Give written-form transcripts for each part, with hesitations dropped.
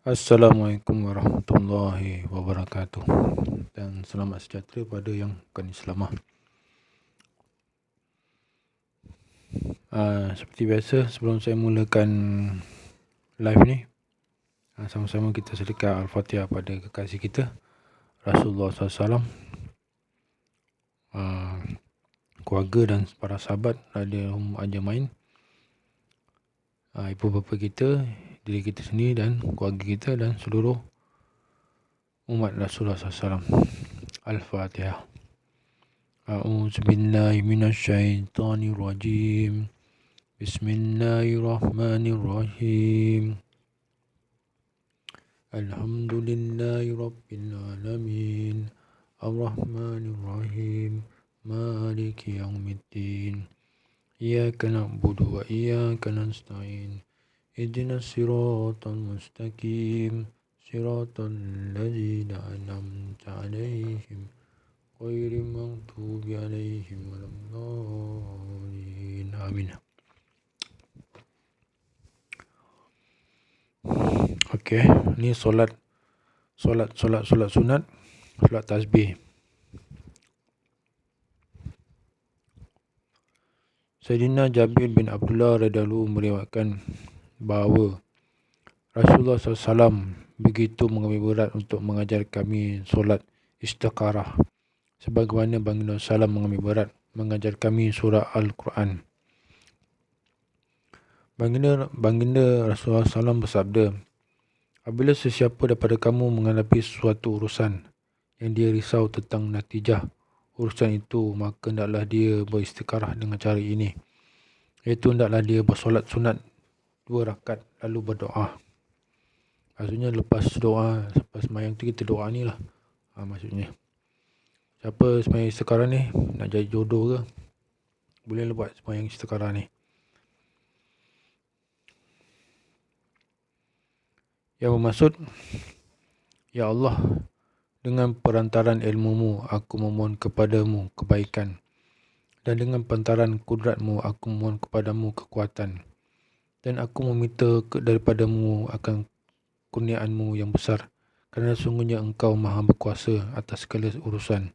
Assalamualaikum warahmatullahi wabarakatuh dan selamat sejahtera pada yang bukan Islamah. Seperti biasa, sebelum saya mulakan live ni, sama-sama kita sedekah Al-Fatihah pada kekasih kita Rasulullah SAW, keluarga dan para sahabat radhiyallahu ajmain, ibu bapa kita, diri kita sendiri dan keluarga kita dan seluruh umat Rasulullah SAW. Al-Fatihah. A'udzu billahi minasyaitonir rajim. Bismillahirrahmanirrahim. Alhamdulillahi rabbil alamin. Ar-Rahmanir-Rahim. Maliki yaumiddin. Iyyaka na'budu wa iyyaka nasta'in. Ihdinas siratal mustaqim. Siratal ladzina an'amta 'alaihim ghairil maghdubi 'alaihim waladdallin. Amin. Okey, ni solat sunat, solat tasbih. Sayyidina Jabir bin Abdullah radhiyallahu meriwayatkan bahawa Rasulullah SAW begitu mengambil berat untuk mengajar kami solat istikharah, sebagaimana baginda SAW mengambil berat mengajar kami surah Al-Quran. Baginda Rasulullah SAW bersabda, apabila sesiapa daripada kamu menghadapi suatu urusan yang dia risau tentang natijah urusan itu, maka hendaklah dia beristikharah dengan cara ini, iaitu hendaklah dia bersolat sunat 2 rakaat lalu berdoa. Maksudnya lepas doa, lepas sembahyang tu kita doa ni lah. Maksudnya siapa sembahyang istikharah ni nak jadi jodoh ke, boleh buat sembahyang istikharah ni. Yang bermaksud, ya Allah, dengan perantaran ilmumu aku memohon kepadamu kebaikan, dan dengan perantaran kudratmu aku memohon kepadamu kekuatan, dan aku meminta daripadamu akan kurniaanmu yang besar, kerana sungguhnya engkau maha berkuasa atas segala urusan,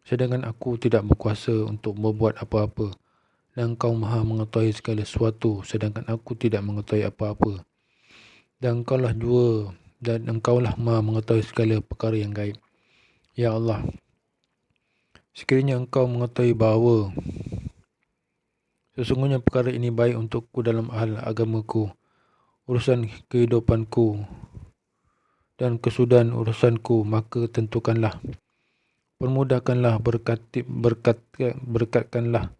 sedangkan aku tidak berkuasa untuk berbuat apa-apa, dan engkau maha mengetahui segala sesuatu, sedangkan aku tidak mengetahui apa-apa, dan engkaulah maha mengetahui segala perkara yang gaib. Ya Allah, sekiranya engkau mengetahui bahawa sesungguhnya perkara ini baik untukku dalam hal agamaku, urusan kehidupanku dan kesudahan urusanku, maka tentukanlah, permudahkanlah, berkatkanlah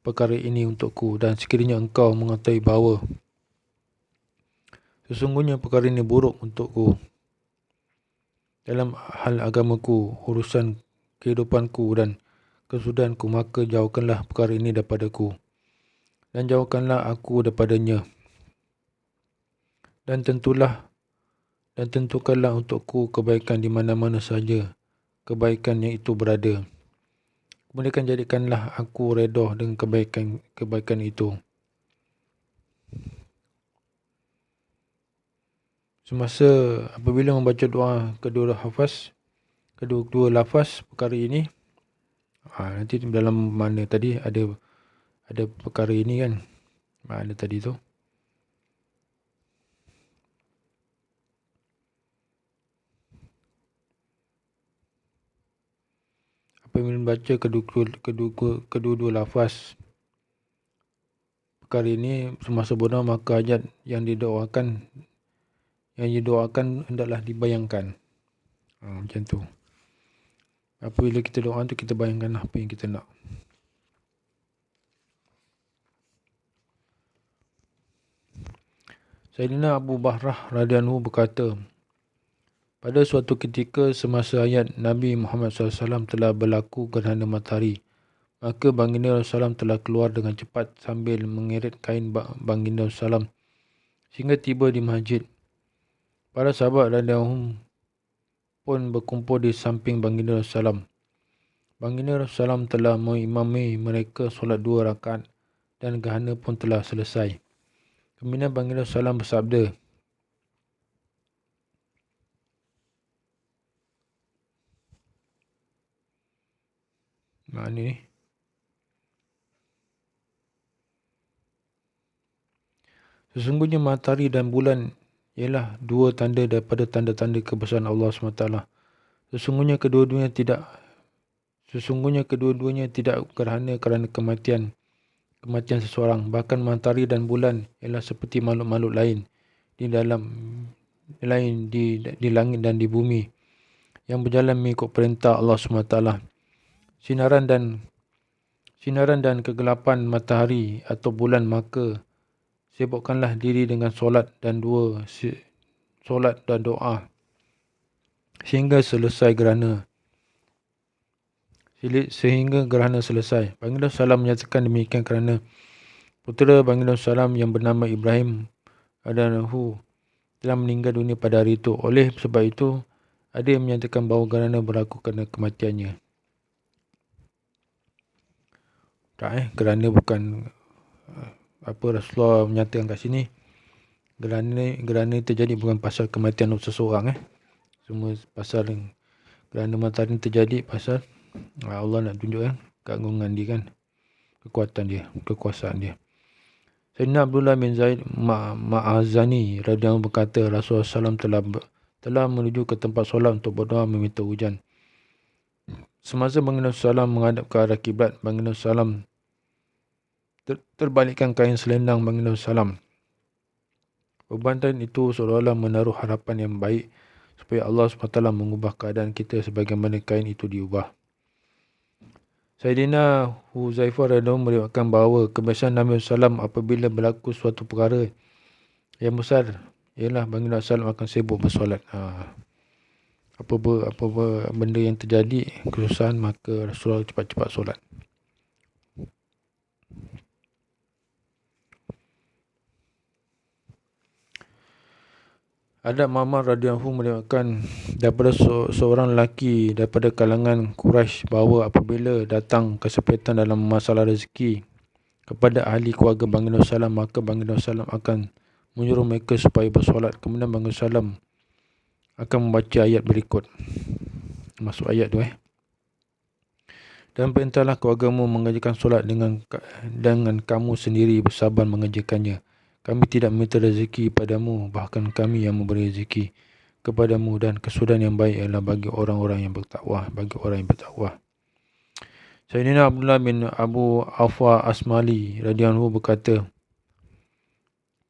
perkara ini untukku. Dan sekiranya engkau mengetahui bahawa sesungguhnya perkara ini buruk untukku dalam hal agamaku, urusan kehidupanku dan kesudahanku, maka jauhkanlah perkara ini daripadaku, dan jauhkanlah aku daripadanya. Dan tentukanlah untukku kebaikan di mana-mana saja kebaikan yang itu berada. Kemudian jadikanlah aku redha dengan kebaikan itu. Semasa apabila membaca doa kedua lafaz perkara ini, nanti dalam mana tadi ada perkara ini kan, ada tadi tu. Apabila membaca kedua lafaz perkara ini semasa berdoa, maka hajat yang didoakan hendaklah dibayangkan. Macam tu. Apabila kita doa tu, kita bayangkan apa yang kita nak. Sayyidina Abu Bahrah radhiyallahu berkata, pada suatu ketika semasa hayat Nabi Muhammad SAW telah berlaku gerhana matahari, maka baginda SAW telah keluar dengan cepat sambil mengirit kain baginda SAW sehingga tiba di masjid. Para sahabat radhiyallahu pun berkumpul di samping baginda SAW. Baginda SAW telah mengimami mereka solat 2 rakaat dan gerhana pun telah selesai. Kemudian baginda SAW bersabda, Mana ni? Sesungguhnya matahari dan bulan ialah dua tanda daripada tanda-tanda kebesaran Allah SWT. Sesungguhnya kedua-duanya tidak gerhana kerana kematian seseorang. Bahkan matahari dan bulan ialah seperti makhluk-makhluk lain di langit dan di bumi yang berjalan mengikut perintah Allah SWT. Sinaran dan kegelapan matahari atau bulan, maka sibukkanlah diri dengan solat dan doa sehingga gerhana selesai. Baginda Salam menyatakan demikian kerana putera Baginda Salam yang bernama Ibrahim radhiyallahu telah meninggal dunia pada hari itu. Oleh sebab itu, ada yang menyatakan bahawa gerhana berlaku kerana kematiannya. Tak gerhana bukan Rasulullah menyatakan kat sini. Gerhana terjadi bukan pasal kematian seseorang. Semua pasal gerhana matahari terjadi pasal Allah nak tunjuk keagungan dia kan. Kekuatan dia, kekuasaan dia. Sayyidina Abdullah bin Zaid Ma'azani radhiyallahu berkata, Rasulullah SAW telah menuju ke tempat solat untuk berdoa meminta hujan. Semasa Baginda SAW menghadap ke arah kiblat, Baginda SAW terbalikkan kain selendang Baginda SAW. Perbantan itu seolah-olah menaruh harapan yang baik supaya Allah SWT mengubah keadaan kita sebagaimana kain itu diubah. Sayyidina Huzaifah radhiyallahu meriwayatkan bahawa kebiasaan Nabi SAW apabila berlaku suatu perkara yang besar ialah Baginda SAW akan sibuk bersolat. Apa benda yang terjadi, kesusahan, maka Rasulullah cepat-cepat solat. Adab Ma'mar radhiyallahu meriwayatkan daripada seorang lelaki daripada kalangan Quraisy bahawa apabila datang kesempitan dalam masalah rezeki kepada ahli keluarga Baginda SAW, maka Baginda SAW akan menyuruh mereka supaya bersolat. Kemudian Baginda SAW akan membaca ayat berikut. Masuk ayat tu Dan perintahlah keluargamu mengerjakan solat dengan kamu sendiri bersabar mengerjakannya. Kami tidak meminta rezeki padamu, bahkan kami yang memberi rezeki kepadamu, dan kesudahan yang baik adalah bagi orang-orang yang bertakwa. Sayyidina Abdullah bin Abu Awfa Asmali radhiyallahu berkata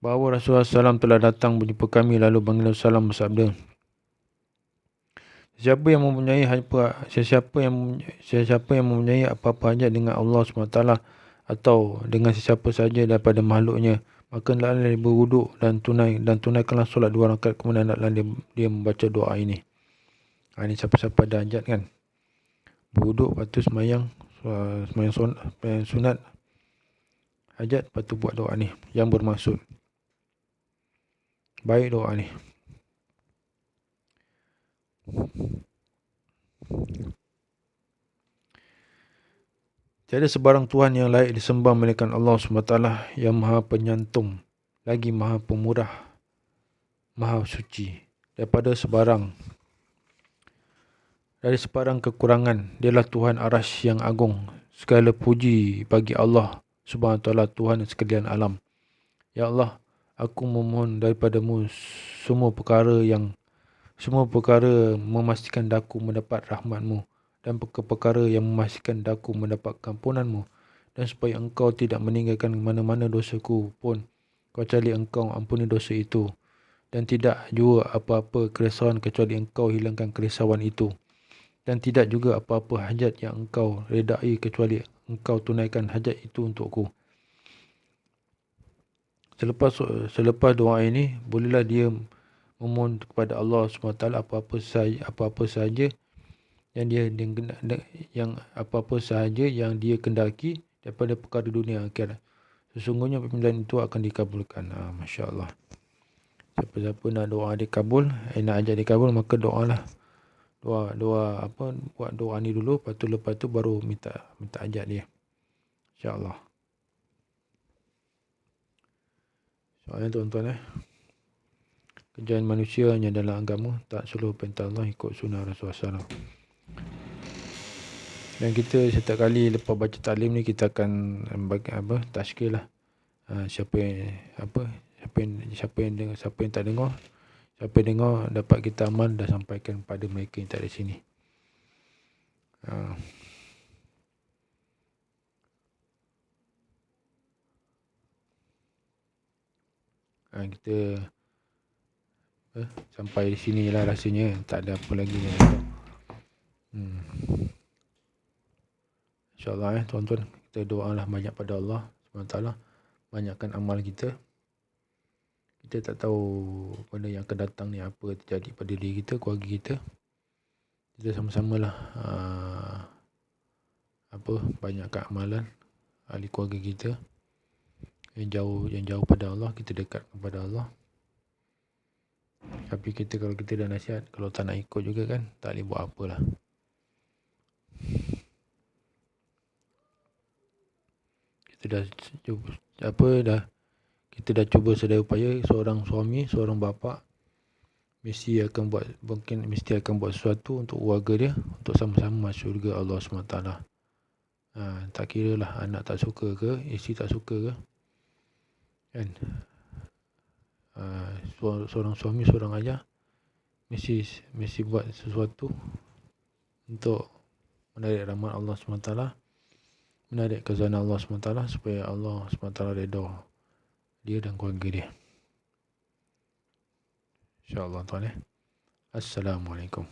bahawa Rasulullah SAW telah datang berjumpa kami, lalu Baginda SAW bersabda, Sesiapa yang mempunyai apa-apa hajat dengan Allah SWT atau dengan sesiapa saja daripada makhluknya, maka hendaklah dia berwuduk dan tunaikanlah solat 2 rakaat, kemudian hendaklah dia membaca doa ini. Ini siapa-siapa ada hajat kan, berwuduk, lepas tu semayang sunat hajat, lepas tu buat doa ni yang bermaksud baik doa ni. Tiada sebarang Tuhan yang layak disembah melainkan Allah SWT yang Maha Penyantum, lagi Maha Pemurah, Maha Suci dari sebarang kekurangan. Dialah Tuhan Arasy yang agung. Segala puji bagi Allah SWT, Tuhan sekalian alam. Ya Allah, aku memohon daripadamu semua perkara memastikan daku mendapat rahmat-Mu, dan perkara yang memastikan daku mendapat keampunan-Mu, dan supaya Engkau tidak meninggalkan mana-mana dosaku pun kecuali Engkau ampuni dosa itu, dan tidak juga apa-apa kerisauan kecuali Engkau hilangkan kerisauan itu, dan tidak juga apa-apa hajat yang Engkau redai kecuali Engkau tunaikan hajat itu untukku. Selepas doa ini, bolehlah dia memohon kepada Allah SWT apa-apa sahaja yang dia kendaki daripada perkara dunia akhirat. Sesungguhnya permintaan itu akan dikabulkan. Masya Allah. Siapa-siapa nak doa dikabul, nak ajak dikabul, maka doalah. Buat doa ni dulu, lepas tu baru minta ajak dia. Insya Allah. Soalnya tuan-tuan kerjaan manusia hanya dalam agama, tak seluruh perintah Allah ikut sunnah Rasulullah SAW. Dan kita setiap kali lepas baca taklim ni kita akan bagi tashkil lah. Siapa yang siapa yang tak dengar, siapa yang dengar dapat kita amal dah sampaikan pada mereka yang tak ada sini. Kita sampai di sini lah rasanya, tak ada apa lagi yang nak. InsyaAllah tuan-tuan, kita doalah banyak pada Allah SWT, banyakkan amal kita. Kita tak tahu benda yang akan datang ni apa terjadi pada diri kita, keluarga kita. Kita sama-samalah banyakkan amalan ahli keluarga kita yang jauh pada Allah, kita dekat kepada Allah. Tapi kalau kita dah nasihat, kalau tak nak ikut juga kan, tak boleh buat apalah. Kita dah cuba sedaya upaya. Seorang suami, seorang bapa mesti akan buat sesuatu untuk keluarga dia, untuk sama-sama masuk syurga Allah SWT. Tak kira lah anak tak suka ke, isteri tak suka ke, kan? Seorang suami, seorang ayah mesti buat sesuatu untuk menarik rahmat Allah SWT, menarik kezanan Allah SWT, supaya Allah SWT redha dia dan keluarga dia. InsyaAllah tuan. Assalamualaikum.